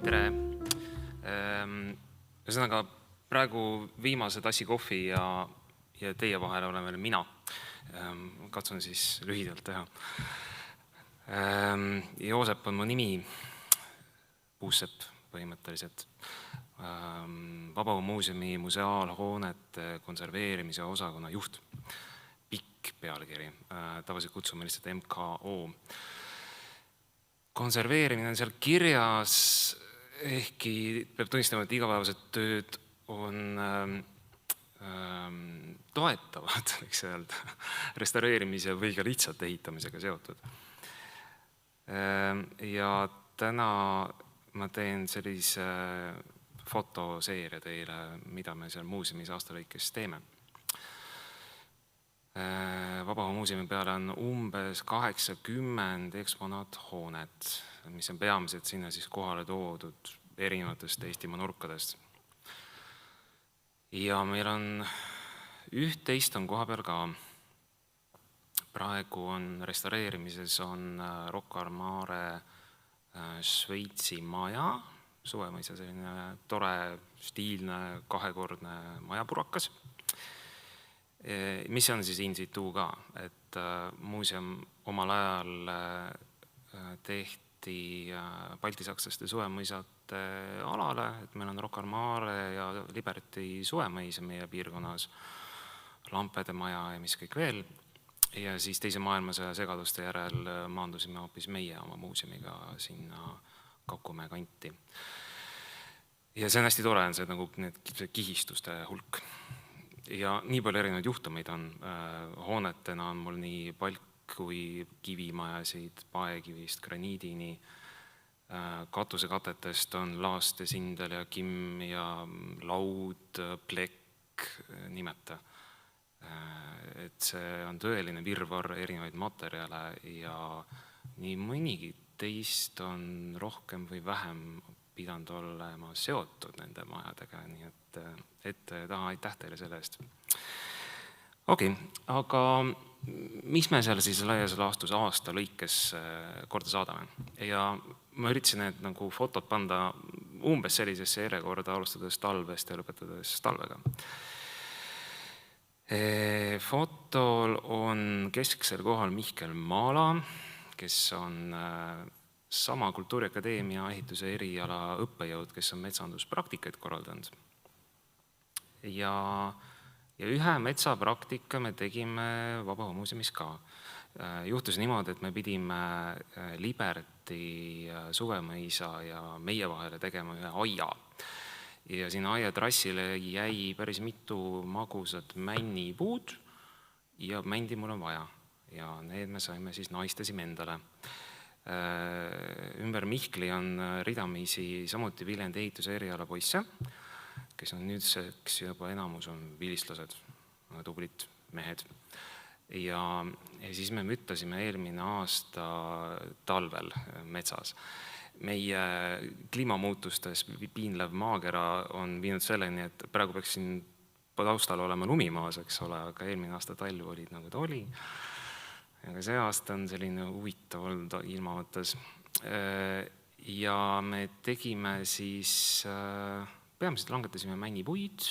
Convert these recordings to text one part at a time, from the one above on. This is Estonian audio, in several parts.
Tere! Ühesõnaga, praegu viimase tassi kohvi ja teie vahel olen veel mina. Katsun siis lühidalt teha. Joosep on mu nimi, Puussepp põhimõtteliselt. Vabaõhumuuseumi museaalhoonete konserveerimise osakonna juht. Pikk pealkiri, tavaliselt kutsume lihtsalt MKO. Konserveerimine on seal kirjas, ehkki peab tunnistama, et igapäevased tööd on toetavad, võiks öelda, restaureerimise või ka lihtsalt ehitamisega seotud. Ja täna ma teen sellise fotoseeria teile, mida me seal muuseumis aastalõikes teeme. Vabaõhumuuseumi peale on umbes 80 eksponaathoonet, mis on peamiselt sinna siis kohale toodud erinevatest Eestimaa nurkadest. Ja meil on üht-teist on koha peal ka. Praegu on restaureerimises Rocca al Mare Šveitsi maja, Suvemõisa selline tore, stiilne, kahekordne majapurakas, mis on siis in situ ka, et muuseum omal ajal tehti baltisakslaste suvemõisate alale, et meil on Rocca al Mare ja Liberty suvemõisa meie piirkonnas, Lampede maja ja mis kõik veel. Ja siis teise maailmasõja segaduste järel maandusime hoopis meie oma muuseumiga sinna Kakumäe kanti. Ja see on hästi tore, on see nagu need kihistuste hulk. Ja nii palju erinevaid juhtumeid on. Hoonetena on mul nii palk kui kivimajasid, paekivist, graniidini. Katusekattetest on laaste, sindel ja kimm ja laud, plekk, nimeta. Et see on tõeline virvar erinevaid materjale ja nii mõnigi teist on rohkem või vähem pidanud olema seotud nende majadega, nii et taha aitäh teile selle eest. Okei, aga mis me seal siis laias laastus aasta lõikes korda saadame? Ja ma üritasin need nagu fotod panda umbes sellisesse järjekorda, alustades talvest ja lõpetades talvega. Fotol on kesksel kohal Mihkel Maala, kes on sama Kultuuriakadeemia ehituse eriala õppejõud, kes on metsanduspraktikaid korraldanud. Ja ühe metsapraktika me tegime Vabaõhumuuseumis ka. Juhtus niimoodi, et me pidime Liberty suvemõisa ja meie vahele tegema ühe aia. Ja sinna aia trassile jäi päris mitu magusat männipuud ja mändi mul on vaja. Ja need me saime siis naistasime endale. Ümber Mihkli on ridamisi samuti Viljandi ehituse eriala poisse, kes on nüüdseks juba enamus on vilistlased, tublid mehed. Ja siis me müttasime eelmine aasta talvel metsas. Meie kliimamuutustes piinlev maakera on viinud selleni, et praegu peaks siin taustal olema lumimaas, eks ole, aga eelmine aasta talv olid nagu ta oli. Aga see aasta on selline huvitav olnud ilma mõttes. Ja me tegime siis, peamiselt langetasime männipuid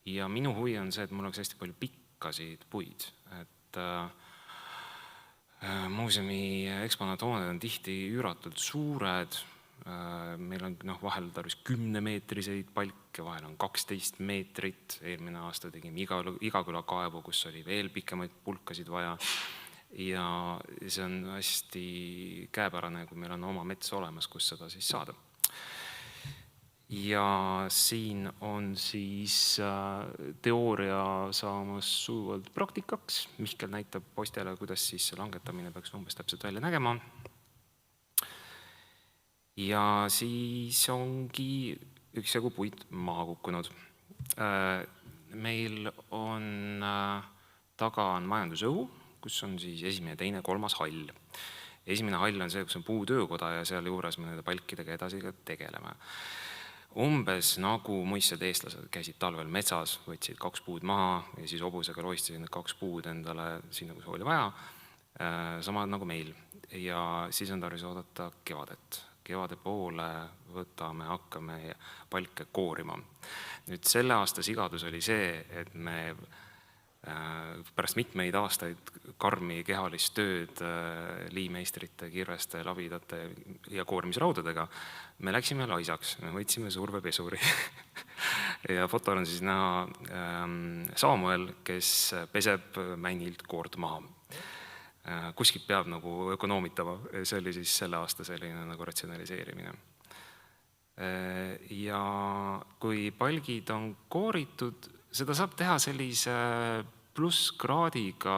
ja minu huvi on see, et mul oleks hästi palju pikkasid puid. Et muuseumi eksponaathooned on tihti üüratult suured, meil on vahel tarvis 10-meetriseid palke, vahel on 12 meetrit, eelmine aasta tegime Igaküla kaevu, kus oli veel pikemaid pulkasid vaja ja see on hästi käepärane, kui meil on oma mets olemas, kus seda siis saada. Ja siin on siis teooria saamas sujuvalt praktikaks. Mihkel näitab postele, kuidas siis see langetamine peaks umbes täpselt välja nägema. Ja siis ongi üksjagu puid maha kukkunud. Meil on taga on majandusõu, kus on siis esimene, teine, kolmas hall. Esimene hall on see, kus on puutöökoda ja seal juures me nende palkidega edasi tegeleme. Umbes nagu muistsed eestlased käisid talvel metsas, võtsid 2 puud maha ja siis hobusega loistasid need 2 puud endale sinna, kus oli vaja, samad nagu meil. Ja siis on tarvis oodata kevadet. kevade poole hakkame palke koorima. Nüüd selle aasta sigadus oli see, et me pärast mitmeid aastaid karmi kehalist tööd liimeistrite, kirveste, labidate ja koormisraudadega me läksime laisaks, me võtsime survepesuri ja fotol on siis näha Samuel, kes peseb männilt koort maha. Kuskilt peab nagu ökonoomitama, see oli siis selle aasta selline nagu ratsionaliseerimine. Ja kui palgid on kooritud, seda saab teha sellise plusskraadiga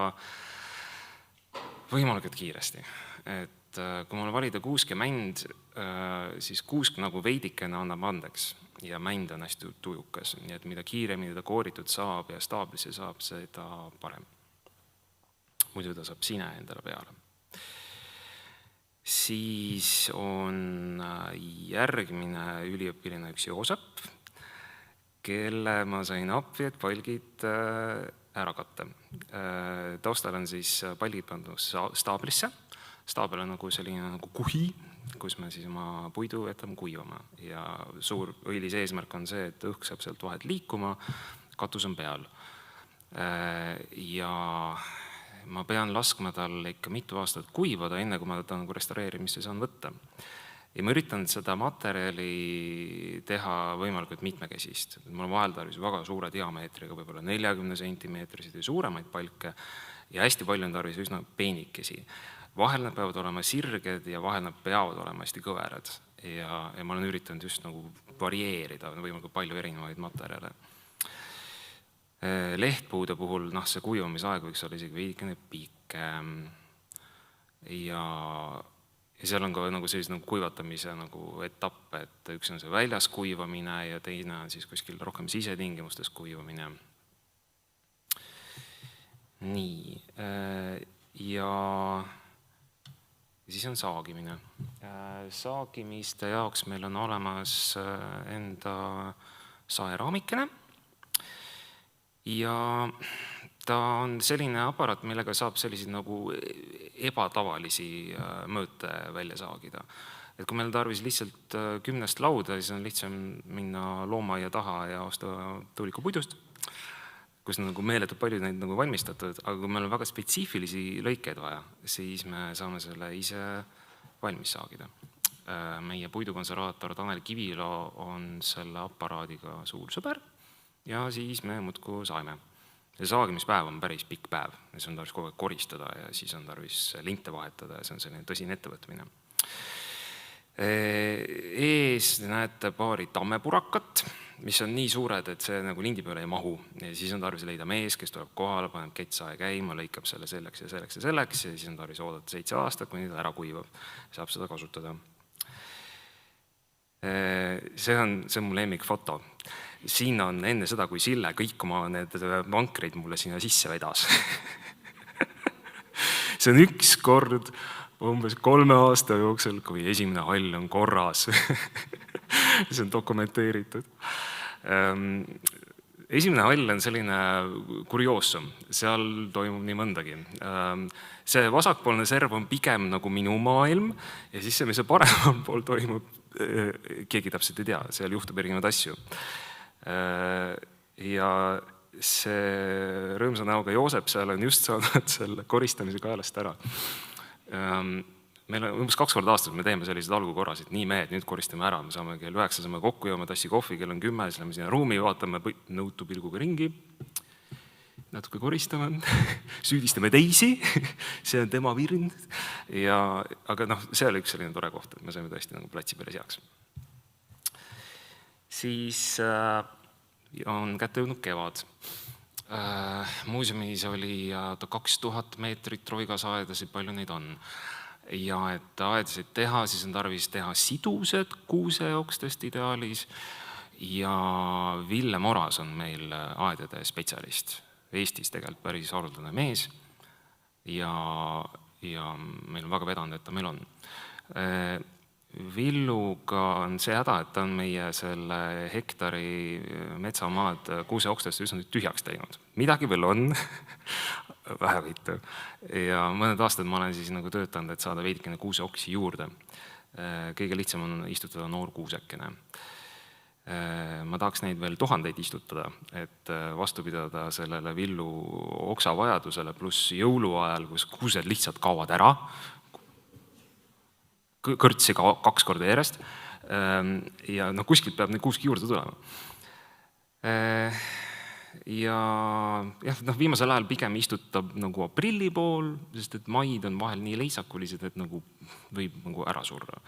võimalikult kiiresti. Et kui mul valida kuusk ja mänd, siis kuusk nagu veidikene annab andeks ja mänd on hästi tujukas. Nii et mida kiiremini ta kooritud saab ja staablisse saab, seda parem. Muidu ta saab sine endale peale. Siis on järgmine üliõpiline üks Joosep, kelle ma sain appi, et palgid ära katta. Taustal on siis palgid pandud staablisse. Staabel on nagu selline nagu kuhi, kus me siis oma puidu jätame kuivama. Ja suur õilis eesmärk on see, et õhk saab sealt vahelt liikuma, katus on peal. Ja ma pean laskma tal ikka mitu aastat kuivada, enne kui ma ta nagu restaureerimisse saan võtta. Ja ma üritan seda materjali teha võimalikult mitmekesist. Mul on vahel tarvis väga suure diameetriga, võib-olla 40 sentimeetrisid või suuremaid palke ja hästi palju on tarvis üsna peenikesi. Vahel nad peavad olema sirged ja vahel nad peavad olema hästi kõverad. Ja ma olen üritanud just nagu varieerida võimalikult palju erinevaid materjale. Lehtpuude puhul see kuivamisaeg võiks olla isegi veidikene pikem ja seal on ka nagu sellise nagu kuivatamise nagu etapp, et üks on see väljas kuivamine ja teine on siis kuskil rohkem sisetingimustes kuivamine. Nii, ja siis on saagimine. Saagimiste jaoks meil on olemas enda saeraamikene. Ja ta on selline aparaat, millega saab selliseid nagu ebatavalisi mõõte välja saagida. Et kui meil tarvis lihtsalt 10 lauda, siis on lihtsam minna loomaaia taha ja osta tuuliku puidust, kus on nagu meeletult palju neid nagu valmistatud, aga kui meil on väga spetsiifilisi lõikeid vaja, siis me saame selle ise valmis saagida. Meie puidukonservaator Tanel Kivilo on selle aparaadiga suur sõber. Ja siis me muudku saime. Ja saagimispäev on päris pikk päev. See on tarvis kogu aeg koristada ja siis on tarvis linte vahetada ja see on selline tõsine ettevõtmine. Ees näete paari tammepurakat, mis on nii suured, et see nagu lindi peale ei mahu. Ja siis on tarvis leida mees, kes tuleb kohale, paneb ketsae käima, lõikab selle selleks ja selleks ja selleks ja siis on tarvis oodata 7 aastat, kuni ta ära kuivab. Saab seda kasutada. See on mu lemmikfoto. Siin on enne seda, kui Sille kõik oma need vankreid mulle sinna sisse vedas. See on üks kord umbes 3 aasta jooksul, kui esimene hall on korras. See on dokumenteeritud. Esimene hall on selline kurioossum. Seal toimub nii mõndagi. See vasakpoolne serv on pigem nagu minu maailm ja siis see, mis paremal pool toimub, keegi täpselt ei tea, seal juhtub erinevaid asju. Ja see rõõmsa näoga Joosep seal on just saanud selle koristamise kaelast ära. Meil on umbes 2 korda aastas, me teeme sellised algukorras, et nii mehed, nüüd koristame ära, me saame kell 9 saame kokku jooma tassi kohvi, kell on 10, siis lähme sinna ruumi, vaatame nõutu pilguga ringi, natuke koristame, süüdistame teisi, see on tema virn, aga see oli üks selline tore koht, et me saime tõesti nagu platsi päris heaks. Siis on kätte jõudnud kevad. Muuseumis oli 2000 meetrit roigasaedasid, palju neid on. Ja et aedasid teha, siis on tarvis teha sidused kuuseokstest ideaalis. Ja Ville Moras on meil aedade spetsialist. Eestis tegelikult päris haruldane mees. Ja meil on väga vedanud, et ta meil on. Villuga on see häda, et ta on meie selle hektari metsamaad kuuseokstest üsna tühjaks teinud. Midagi veel on, vähe võitu. Ja mõned aastad ma olen siis nagu töötanud, et saada veidikene kuuseoksi juurde. Kõige lihtsam on istutada noor kuusekene. Ma tahaks neid veel 1000 istutada, et vastu pidada sellele villu oksa vajadusele, pluss jõuluajal, kus kuused lihtsalt kaovad ära, kõrtsi 2 korda järjest, ja kuskilt peab neid kuuski juurde tulema. Ja viimasel ajal pigem istutab nagu aprilli pool, sest et maid on vahel nii leisakulised, et nagu võib nagu ära surra.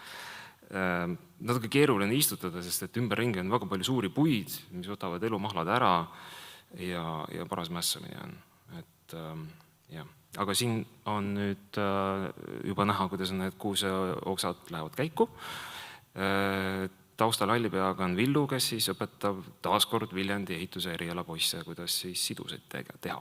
Natuke keeruline istutada, sest et ümberringi on väga palju suuri puid, mis võtavad elumahlad ära ja paras mässamine on. Aga siin on nüüd juba näha, kuidas need kuuseoksad lähevad käiku. Taustal hallipeaga on Villu, kes siis õpetab taaskord Viljandi ehituse eriala poisse, kuidas siis siduseid teha.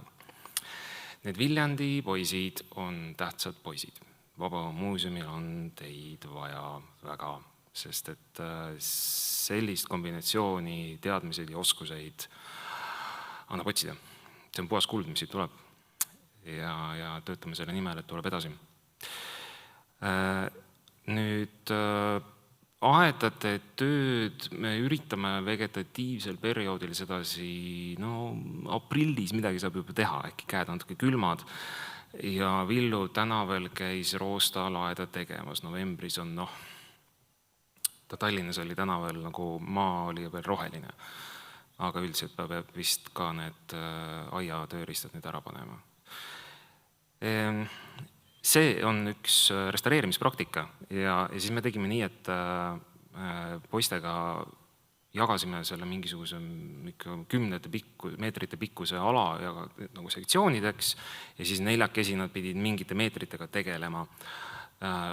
Need Viljandi poisid on tähtsad poisid. Vabamuuseumil on teid vaja väga, sest et sellist kombinatsiooni teadmised ja oskuseid annab otsida. See on puhas kuld, mis siit tuleb ja töötame selle nimel, et tuleb edasi. Nüüd aedade tööd me üritame vegetatiivsel perioodil sedasi, aprillis midagi saab juba teha, äkki käed on natuke külmad. Ja Villu tänaval käis roostalaeda tegemas, novembris on ta Tallinnas oli tänaval nagu maa oli veel roheline, aga üldiselt peab vist ka need aia tööriistad nüüd ära panema. See on üks restaureerimispraktika ja siis me tegime nii, et poistega jagasime selle mingisuguse 10 meetrite pikkuse ala nagu sektsioonideks ja siis 4 nad pidid mingite meetritega tegelema.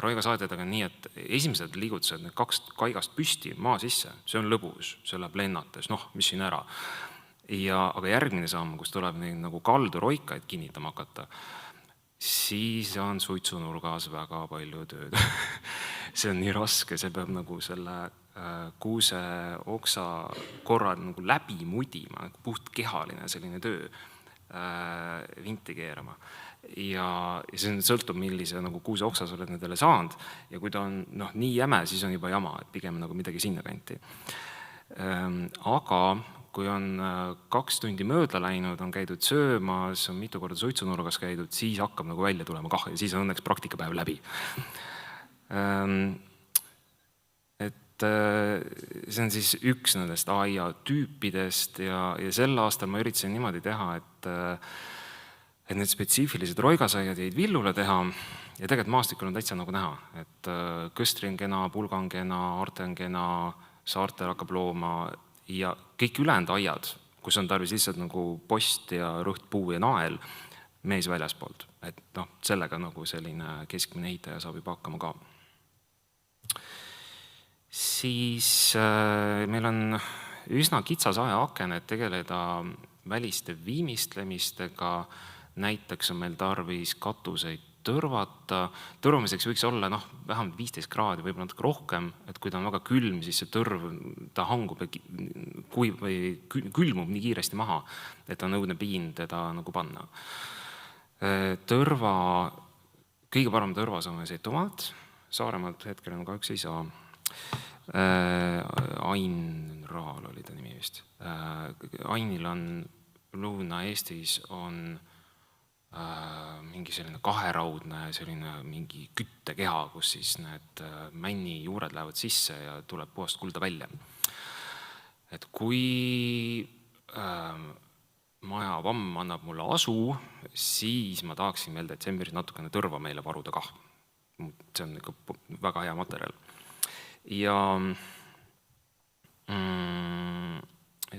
Roigasaedadega nii, et esimesed liigutused, need 2 kaigast püsti maa sisse, see on lõbus, see läheb lennates, mis siin ära. Aga järgmine samm, kus tuleb neid nagu kaldu roikaid kinnitama hakata, siis on suitsunurgas väga palju tööd. See on nii raske, see peab nagu selle kuuse oksa korra nagu läbi mudima, puht kehaline selline töö, vinti keerama. Ja see sõltub, millise nagu kuuse oksa sa oled nendele saanud ja kui ta on nii jäme, siis on juba jama, et pigem nagu midagi sinna kanti. Aga kui on 2 tundi mööda läinud, on käidud söömas, on mitu korda suitsunurgas käidud, siis hakkab nagu välja tulema kah ja siis on õnneks praktikapäev läbi. See on siis üks nendest aia tüüpidest ja sel aastal ma üritasin niimoodi teha, et need spetsiifilised roigasaiad jäid Villule teha ja tegelikult maastikul on täitsa nagu näha, et Kõstri on kena, Pulga on kena, Arte on kena, Saartel hakkab looma ja kõik ülejäänud aiad, kus on tarvis lihtsalt nagu post ja rõhtpuu ja nael, mees väljaspoolt. Et sellega nagu selline keskmine ehitaja saab juba hakkama ka. Siis meil on üsna kitsas ajaaken, et tegeleda väliste viimistlemistega, näiteks on meil tarvis katuseid tõrvata. Tõrvamiseks võiks olla vähemalt 15 kraadi, võib-olla natuke rohkem, et kui ta on väga külm, siis see tõrv, ta hangub või külmub nii kiiresti maha, et on õudne piin teda nagu panna. Kõige parem tõrva saame Setomaalt, Saaremaalt hetkel on kahjuks ei saa. Ain Raal oli ta nimi vist. Ainil on Lõuna-Eestis on mingi selline kaheraudne selline mingi küttekeha, kus siis need männi juured lähevad sisse ja tuleb puhast kulda välja. Et kui maja vamm annab mulle asu, siis ma tahaksin veel detsembris natukene tõrva meile varuda kah. See on ikka väga hea materjal. Ja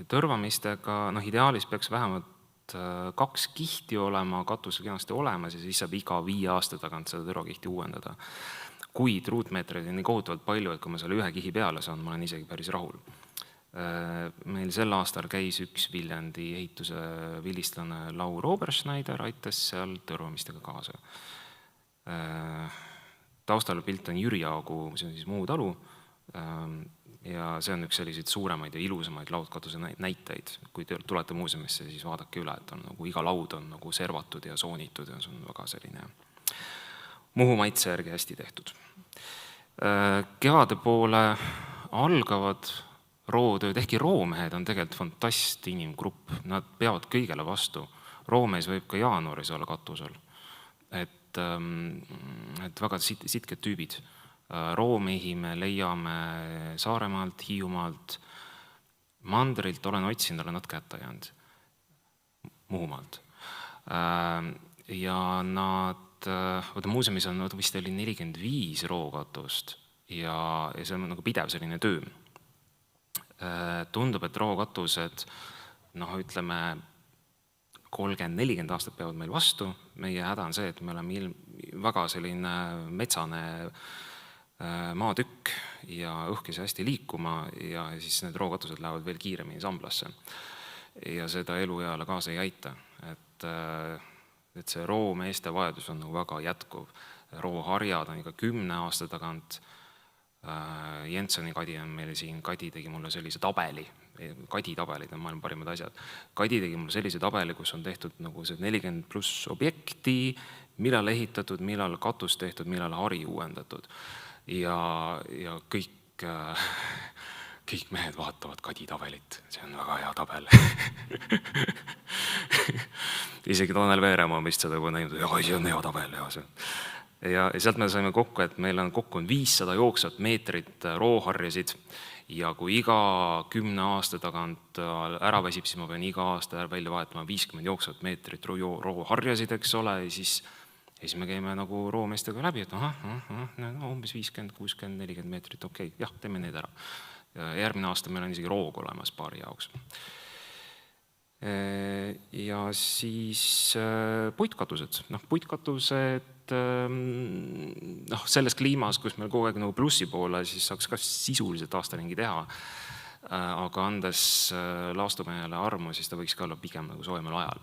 tõrvamistega, ideaalis peaks vähemalt 2 kihti olema, katusel kenasti olemas ja siis saab iga 5 aasta tagant seda tõrvakihti uuendada. Kuid ruutmeetreid on nii kohutavalt palju, et kui ma selle 1 kihi peale saan, ma olen isegi päris rahul. Meil sel aastal käis üks Viljandi ehituse vilistlane Laur Oberschneider, aitas seal tõrvamistega kaasa. Taustal pilt on Jüri Aagu, see on siis Muu talu ja see on üks selliseid suuremaid ja ilusamaid laudkatuse näiteid. Kui tulete muuseumisse, siis vaadake üle, et on nagu, iga laud on nagu servatud ja soonitud ja see on väga selline Muhu maitse järgi hästi tehtud. Kevade poole algavad rootööd, ehkki roomehed on tegelikult fantast inimgrupp, nad peavad kõigele vastu. Roomees võib ka jaanuaris olla katusel. Et väga sitked tüübid. Roomehi me leiame Saaremaalt, Hiiumaalt, Mandrilt olen otsinud, olen natuke hätta jäänud, Muhumaalt. Ja nad, muuseumis on vist oli 45 rookatust ja see on nagu pidev selline töö. Tundub, et rookatused, ütleme, 30-40 aastat peavad meil vastu. Meie häda on see, et me oleme väga selline metsane maatükk ja õhkis hästi liikuma ja siis need rookatused lähevad veel kiiremini samblasse. Ja seda elueale kaasa ei aita. Et see roomeeste vajadus on nagu väga jätkuv. Rooharjad on ikka 10 aasta tagant. Jensoni Kadi on meil siin, Kadi tegi mulle sellise tabeli, Kadi tabelid on maailma parimad asjad. Kadi tegi mulle sellise tabeli, kus on tehtud nagu see 40+ objekti, millal ehitatud, millal katus tehtud, millal hari uuendatud. Ja kõik mehed vaatavad Kadi tabelit, see on väga hea tabel. Isegi Tanel Veeremaa vist seda juba näinud, see on hea tabel. Ja sealt me saime kokku, et meil on kokku 500 jooksvat meetrit rooharjasid ja kui iga 10 aasta tagant ära väsib, siis ma pean iga aasta välja vahetama 50 jooksvat meetrit rooharjasid, eks ole, ja siis me käime nagu roomeestega läbi, et umbes 50, 60, 40 meetrit, okei, jah, teeme need ära. Järgmine aasta meil on isegi roog olemas paari jaoks. Ja siis puitkatused. Puitkatused selles kliimas, kus meil kogu aeg nagu plussi poole, siis saaks ka sisuliselt aastaringi teha. Aga andes laastumehele armu, siis ta võiks ka olla pigem nagu soojemal ajal.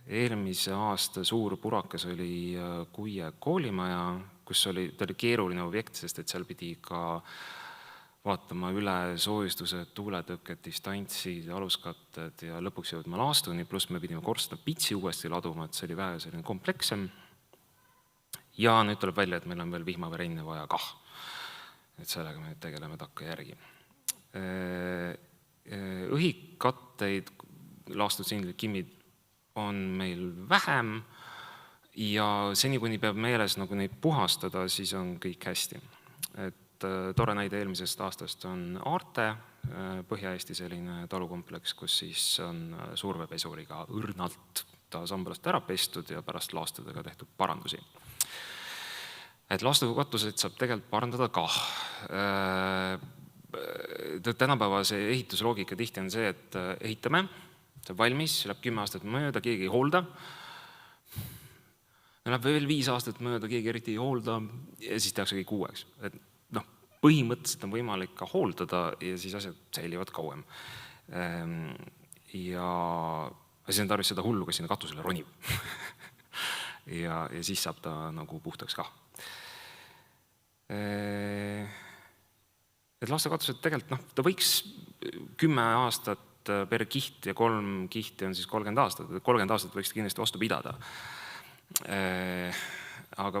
Eelmise aasta suur purakas oli Kuie koolimaja, kus ta oli keeruline objekt, sest et seal pidi ka vaatama üle soojustuse, tuuletõkked, distantsid, aluskatted ja lõpuks jõudma laastuni, pluss me pidime korsta pitsi uuesti laduma, et see oli vähe selline komplekssem. Ja nüüd tuleb välja, et meil on veel vihmaverenne vaja kah. Et sellega me tegeleme takka järgi. Õhikatteid, laastud sindlid, kimmid on meil vähem ja seni, kuni peab meeles nagu neid puhastada, siis on kõik hästi. Tore näide eelmisest aastast on Aarte, Põhja-Eesti selline talukompleks, kus siis on survepesuriga õrnalt ta sambalast ära pestud ja pärast laastudega tehtud parandusi. Et laastukatused saab tegelikult parandada kah. Tänapäeva see ehitusloogika tihti on see, et ehitame, see valmis, läheb 10 aastat mööda, keegi ei hoolda. Läheb veel 5 aastat mööda, keegi eriti ei hoolda ja siis tehakse kõik uueks. Põhimõtteliselt on võimalik ka hooldada ja siis asjad säilivad kauem. Ja siis on tarvis seda hullu, kes sinna katusele ronib. Ja siis saab ta nagu puhtaks ka. Et laastekatused tegelikult, ta võiks 10 aastat per kiht ja 3 kihti on siis 30 aastat. 30 aastat võiks kindlasti vastu pidada. Aga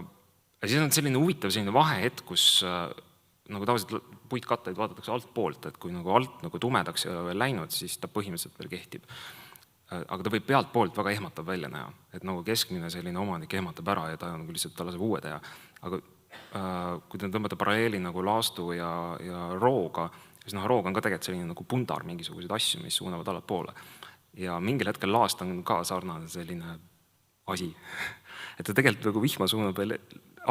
siis on selline huvitav selline vahehetk, kus nagu tavaliselt puitkatteid vaadatakse alt poolt, et kui nagu alt nagu tumedaks ei ole veel läinud, siis ta põhimõtteliselt veel kehtib. Aga ta võib pealt poolt väga ehmatav välja näha, et nagu keskmine selline omanik ehmatab ära ja ta nagu lihtsalt ta laseb uue teha. Aga kui te tõmbate paralleeli nagu laastu ja rooga, siis roog on ka tegelikult selline nagu pundar mingisuguseid asju, mis suunavad allapoole. Ja mingil hetkel laast on ka sarnane selline asi. Et ta tegelikult nagu vihma suunab veel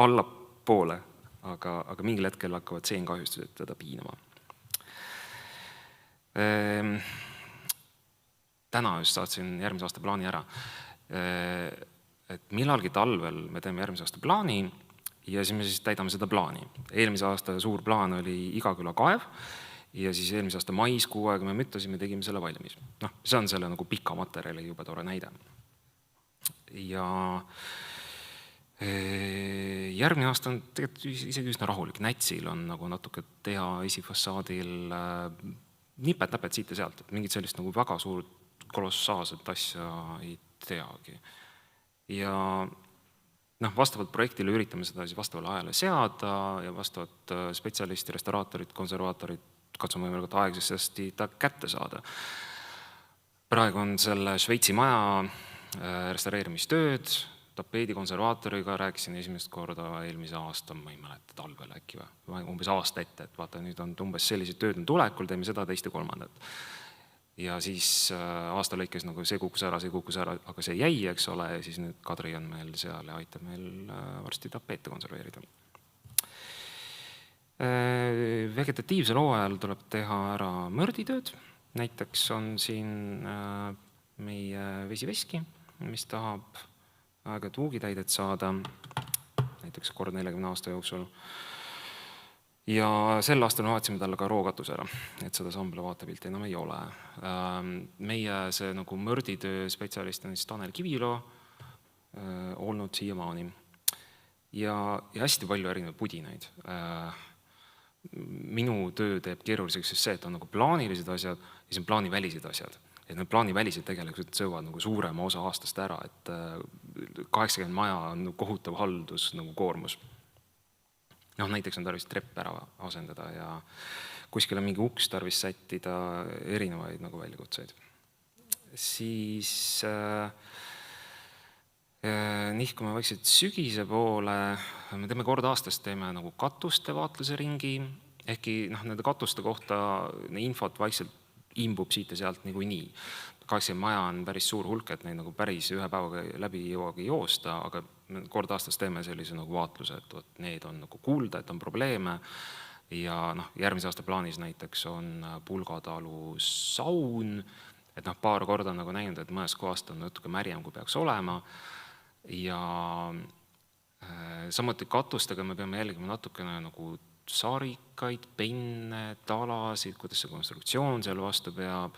allapoole, aga mingil hetkel hakkavad seenkahjustused teda piinama. Täna just saatsin järgmise aasta plaani ära. Et millalgi talvel me teeme järgmise aasta plaani ja siis me siis täidame seda plaani. Eelmise aasta suur plaan oli Igaküla kaev ja siis eelmise aasta mais kuu aega me müttasime, tegime selle valmis. See on selle nagu pika materjali juba tore näide. Ja järgmine aasta on tegelikult isegi üsna rahulik. Nätsil on nagu natuke teha esifassaadil nipet-näpet siit ja sealt, et mingit sellist nagu väga suurt kolossaalset asja ei teagi. Ja vastavalt projektile üritame seda siis vastavale ajale seada ja vastavalt spetsialisti, restauraatorid, konservaatorid katsume võimalikult aeglasti ta kätte saada. Praegu on selle Šveitsi maja restaureerimistööd, tapeedikonservaatoriga rääkisin esimest korda eelmise aasta, ma ei mäleta, talvel äkki või, umbes aasta ette, et vaata, nüüd on umbes sellised tööd on tulekul, teeme seda, teist ja kolmandat. Ja siis aasta lõikes nagu see kukkus ära, aga see jäi, eks ole, ja siis nüüd Kadri on meil seal ja aitab meil varsti tapeete konserveerida. Vegetatiivsel hooajal tuleb teha ära mörditööd, näiteks on siin meie vesiveski, mis tahab aega tuugitäidet saada, näiteks kord 40 aasta jooksul. Ja sel aastal vaatasime talle ka rookatus ära, et seda sambla vaatepilti enam ei ole. Meie see nagu mörditöö spetsialist on siis Tanel Kivilo olnud siiamaani ja hästi palju erinevaid pudinaid. Minu töö teeb keeruliseks see, et on nagu plaanilised asjad ja siis on plaanivälised asjad. Et need plaanivälised tegelikult söövad nagu suurema osa aastast ära, et 80 maja on kohutav haldus nagu koormus. Näiteks on tarvis trepp ära asendada ja kuskil on mingi uks tarvis sättida, erinevaid nagu väljakutseid. Siis nihkume vaikselt sügise poole, me teeme kord aastast teeme nagu katuste vaatluse ringi, ehkki nende katuste kohta infot vaikselt imbub siit ja sealt nii. 80 maja on päris suur hulk, et neid nagu päris ühe päevaga läbi jõuagi joosta, aga kord aastas teeme sellise nagu vaatluse, et need on nagu kuulda, et on probleeme ja järgmise aasta plaanis näiteks on Pulgatalu saun, et paar korda on nagu näinud, et mõnes kohast on natuke märjem, kui peaks olema ja samuti katustega me peame jälgima natukene nagu saarikaid, penne, talasid, kuidas see konstruktsioon seal vastu peab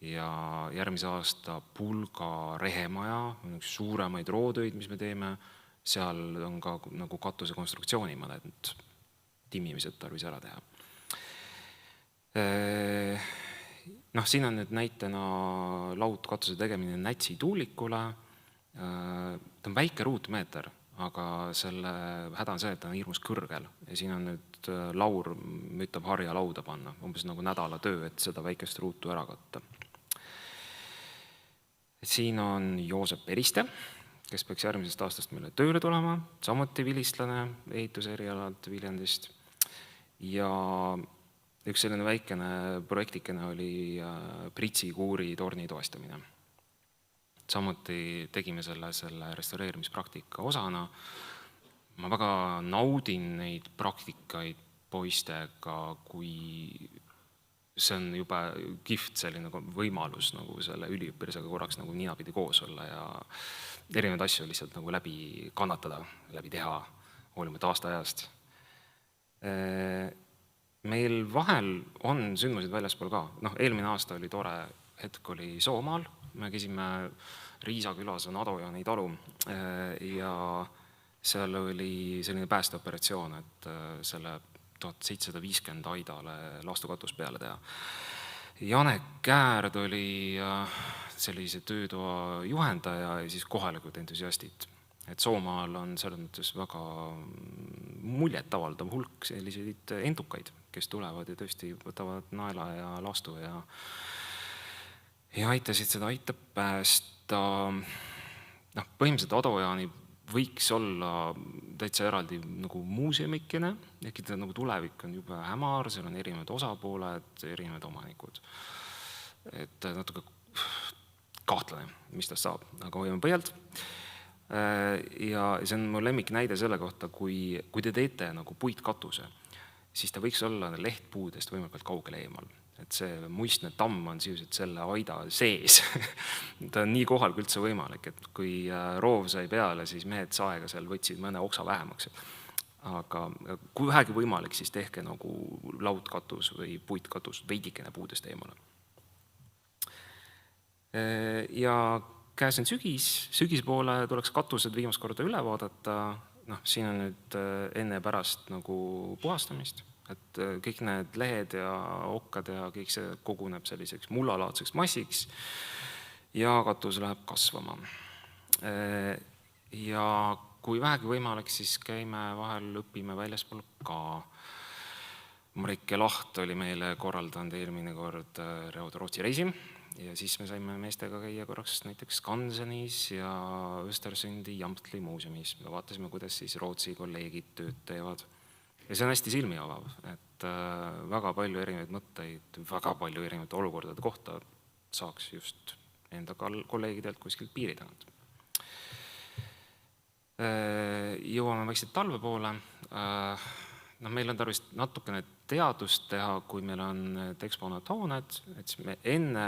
ja järgmise aasta Pulga rehemaja, on üks suuremaid rootöid, mis me teeme, seal on ka nagu katuse konstruktsiooni mõned timmimised tarvis ära teha. Siin on nüüd näitena laudkatuse tegemine Nätsi tuulikule, ta on väike ruutmeeter, aga selle häda on see, et ta on hirmus kõrgel ja siin on nüüd laur mütab harja lauda panna, umbes nagu nädala töö, et seda väikest ruutu ära katta. Siin on Joosep Eriste, kes peaks järgmisest aastast meile tööle tulema, samuti vilistlane ehituse erialalt Viljandist ja üks selline väikene projektikene oli Pritsi kuuri torni toestamine. Samuti tegime selle restaureerimispraktika osana. Ma väga naudin neid praktikaid poistega, kui see on juba kihvt selline võimalus nagu selle üliõpilasega korraks nagu ninapidi koos olla ja erinevaid asju lihtsalt nagu läbi kannatada, läbi teha, hoolimata aastaajast. Meil vahel on sündmused väljaspool ka. Eelmine aasta oli tore hetk oli Soomaal, me käisime Riisa külas on Adojani talu ja seal oli selline päästeoperatsioon, et selle 1750 aidale laastukatus peale teha. Janek Käärd oli sellise töötoa juhendaja ja siis kohalikud entusiastid. Et Soomaal on selles mõttes väga muljetavaldav hulk selliseid entukaid, kes tulevad ja tõesti võtavad naela ja laastu ja aitasid seda aitab päästa. Põhimõtteliselt Adojani võiks olla täitsa eraldi nagu muuseumikene, ehkki ta nagu tulevik on juba hämar, seal on erinevad osapooled, erinevad omanikud. Et natuke kahtlane, mis ta saab, aga hoiame põhjalt. Ja see on mu lemmik näide selle kohta, kui te teete nagu puitkatuse, siis ta võiks olla lehtpuudest võimalikult kaugele eemal. Et see muistne tamm on sisuliselt selle aida sees. Ta on nii kohal kui üldse võimalik, et kui roov sai peale, siis mehed saega seal võtsid mõne oksa vähemaks. Aga kui vähegi võimalik, siis tehke nagu laudkatus või puitkatus veidikene puudest eemale. Ja käes on sügis poole tuleks katused viimast korda üle vaadata. Siin on nüüd enne pärast nagu puhastamist. Et kõik need lehed ja okkad ja kõik see koguneb selliseks mullalaadseks massiks ja katus läheb kasvama. Ja kui vähegi võimalik, siis käime vahel, õpime väljaspool ka. Marike Laht oli meile korraldanud eelmine kord Rootsi reisi ja siis me saime meestega käia korraks näiteks Skansenis ja Östersundi Jamtli muuseumis. Me vaatasime, kuidas siis Rootsi kolleegid tööd teevad. Ja see on hästi silmi avav, et väga palju erinevaid mõtteid, väga palju erinevaid olukordade kohta saaks just enda kolleegidelt kuskilt piiri tagant. Jõuame vaikselt talve poole. Meil on tarvis natukene teadust teha, kui meil on eksponaathooned, et siis me enne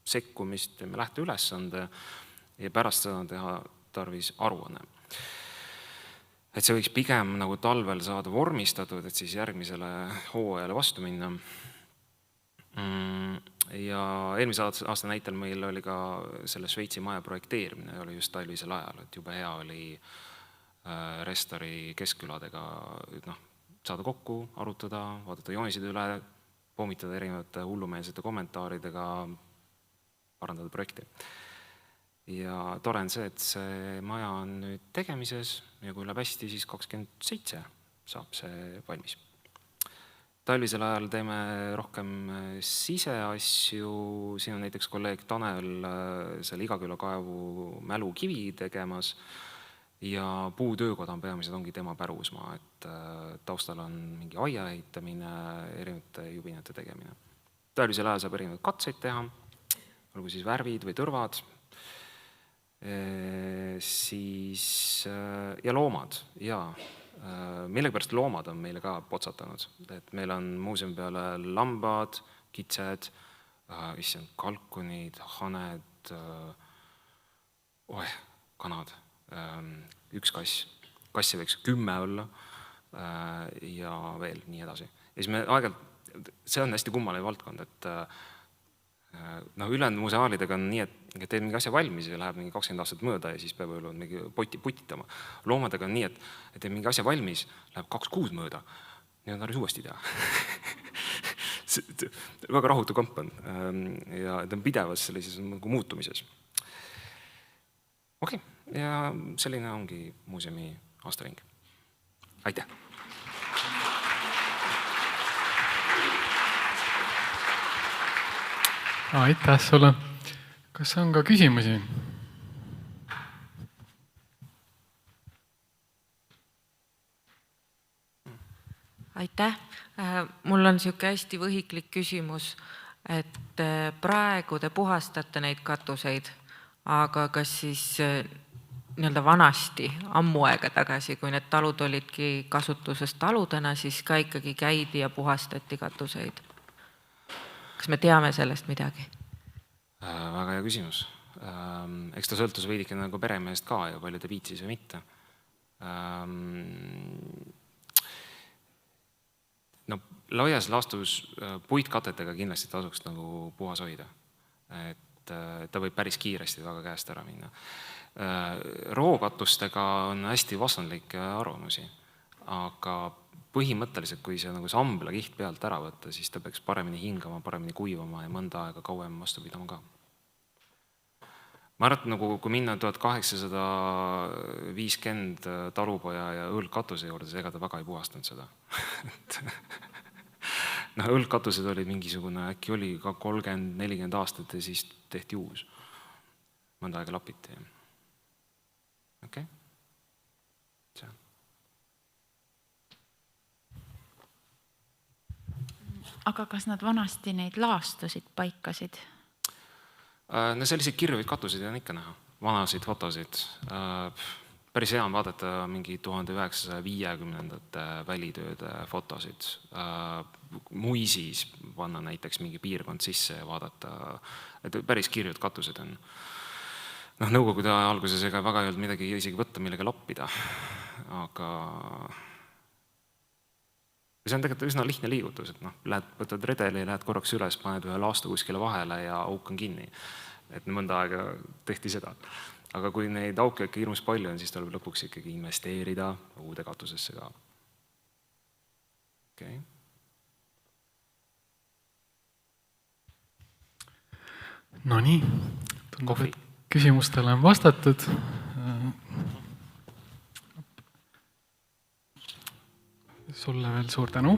sekkumist teeme lähteülesande ja pärast seda teha tarvis aruanne. Et see võiks pigem nagu talvel saada vormistatud, et siis järgmisele hooajale vastu minna. Ja eelmise aasta näitel meil oli ka selle Šveitsi maja projekteerimine, oli just talvisel ajal, et juba hea oli Restori keskküladega saada kokku, arutada, vaadata joonisid üle, pommitada erinevate hullumeelsete kommentaaridega, parandada projekti. Ja tore on see, et see maja on nüüd tegemises ja kui läheb hästi, siis 27 saab see valmis. Talvisel ajal teeme rohkem siseasju, siin on näiteks kolleeg Tanel selle Igaküla kaevu mälukivi tegemas ja puutöökoda on peamiselt ongi tema pärusmaa, et taustal on mingi aia ehitamine, erinevate jubinate tegemine. Talvisel ajal saab erinevaid katseid teha, olgu siis värvid või tõrvad, siis ja loomad, jaa. Millegipärast loomad on meile ka potsatanud, et meil on muuseumi peale lambad, kitsed, kalkunid, haned, kanad, üks kass, kassi võiks 10 olla ja veel nii edasi. Ja siis me aegelt, see on hästi kummaline valdkond, et ülejäänud museaalidega on nii, et teed mingi asja valmis ja läheb mingi 20 aastat mööda ja siis peab võib-olla mingi putitama. Loomadega on nii, et teed mingi asja valmis, läheb 2 kuud mööda, nii on tarvis uuesti teha. Väga rahutu kamp on ja ta on pidevas sellises muutumises. Okei, ja selline ongi muuseumi aastaring. Aitäh! Aitäh sulle. Kas on ka küsimusi? Aitäh. Mul on niisugune hästi võhiklik küsimus, et praegu te puhastate neid katuseid, aga kas siis nii-öelda vanasti, ammu aega tagasi, kui need talud olidki kasutuses taludena, siis ka ikkagi käidi ja puhastati katuseid? Kas me teame sellest midagi? Väga hea küsimus. Eks ta sõltus veidike nagu peremehest ka ja palju ta viitsis või mitte. Laias laastus puitkatetega kindlasti tasuks nagu puhas hoida. Et ta võib päris kiiresti väga käest ära minna. Rookatustega on hästi vastandlikke arvamusi, aga põhimõtteliselt, kui see nagu sambla kiht pealt ära võtta, siis ta peaks paremini hingama, paremini kuivama ja mõnda aega kauem vastu pidama ka. Ma arvan, et kui minna 1850 talupoja ja õlgkatuse juurde, ega ta väga ei puhastanud seda. Õlgkatused olid mingisugune, äkki oli ka 30-40 aastat ja siis tehti uus. Mõnda aega lapiti. Okei? See. Aga kas nad vanasti neid laastusid paikasid? Selliseid kirjuvaid katusid on ikka näha. Vanasid fotosid. Päris hea on vaadata mingi 1950 välitööde fotosid. Muisis panna näiteks mingi piirkond sisse ja vaadata, et päris kirjuvad katused on. Nõukogude alguses ega väga ei olnud midagi isegi võtta, millega lappida. Aga see on tegelikult üsna lihtne liigutus, et võtad redeli, lähed korraks üles, paned ühe laastu kuskile vahele ja auk on kinni. Et mõnda aega tehti seda. Aga kui neid auke ikka hirmus palju on, siis tuleb lõpuks ikkagi investeerida uude katusesse ka. Okei. No nii, tundub, et küsimustele on vastatud. sulle veel suur tänu